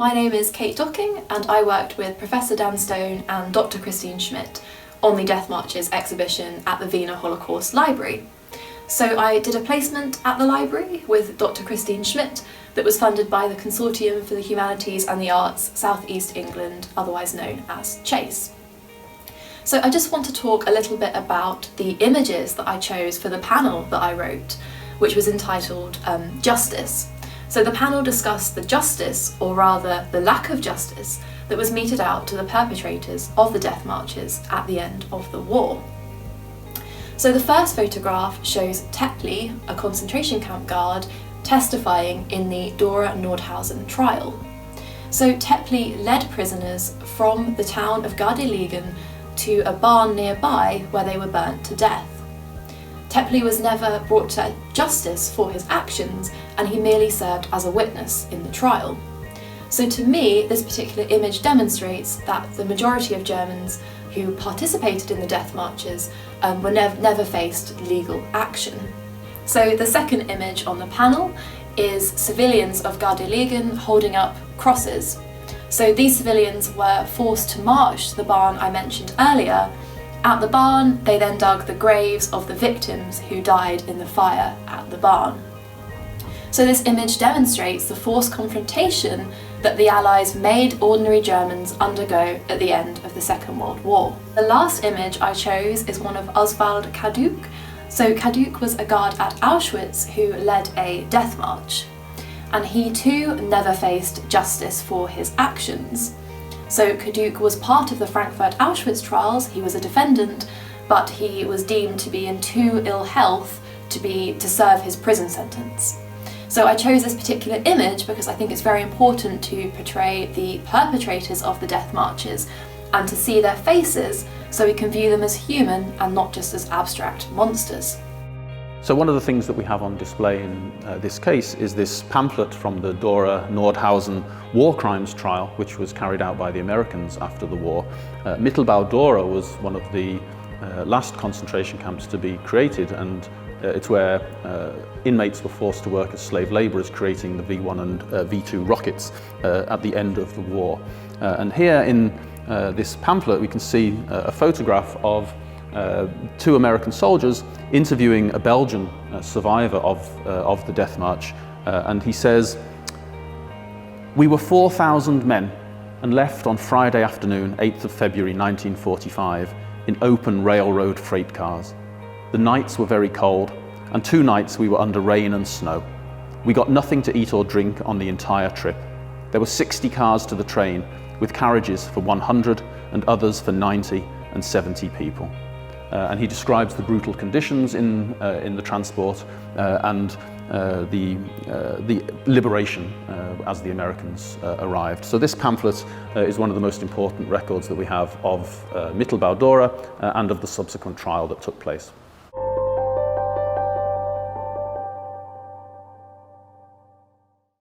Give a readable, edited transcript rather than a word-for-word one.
My name is Kate Docking and I worked with Professor Dan Stone and Dr. Christine Schmidt on the Death Marches exhibition at the Wiener Holocaust Library. So I did a placement at the library with Dr. Christine Schmidt that was funded by the Consortium for the Humanities and the Arts South East England, otherwise known as CHASE. So I just want to talk a little bit about the images that I chose for the panel that I wrote, which was entitled Justice. So the panel discussed the justice, or rather the lack of justice, that was meted out to the perpetrators of the death marches at the end of the war. So the first photograph shows Tepley, a concentration camp guard, testifying in the Dora-Nordhausen trial. So Tepley led prisoners from the town of Gardelegen to a barn nearby where they were burnt to death. Tepley was never brought to justice for his actions, and he merely served as a witness in the trial. So to me, this particular image demonstrates that the majority of Germans who participated in the death marches were never faced legal action. So the second image on the panel is civilians of Gardelegen holding up crosses. So these civilians were forced to march to the barn I mentioned earlier. At the barn, they then dug the graves of the victims who died in the fire at the barn. So this image demonstrates the forced confrontation that the Allies made ordinary Germans undergo at the end of the Second World War. The last image I chose is one of Oswald Kaduk. So Kaduk was a guard at Auschwitz who led a death march, and he too never faced justice for his actions. So Kaduk was part of the Frankfurt Auschwitz trials. He was a defendant, but he was deemed to be in too ill health to serve his prison sentence. So I chose this particular image because I think it's very important to portray the perpetrators of the death marches and to see their faces so we can view them as human and not just as abstract monsters. So one of the things that we have on display in this case is this pamphlet from the Dora-Nordhausen war crimes trial, which was carried out by the Americans after the war. Mittelbau-Dora was one of the last concentration camps to be created, and it's where inmates were forced to work as slave labourers, creating the V1 and V2 rockets at the end of the war. And here in this pamphlet we can see a photograph of two American soldiers interviewing a Belgian survivor of the death march, and he says, "We were 4,000 men and left on Friday afternoon, 8th of February 1945, in open railroad freight cars. The nights were very cold, and 2 nights we were under rain and snow. We got nothing to eat or drink on the entire trip. There were 60 cars to the train, with carriages for 100 and others for 90 and 70 people." And he describes the brutal conditions in the transport and the liberation as the Americans arrived. So this pamphlet is one of the most important records that we have of Mittelbau-Dora and of the subsequent trial that took place.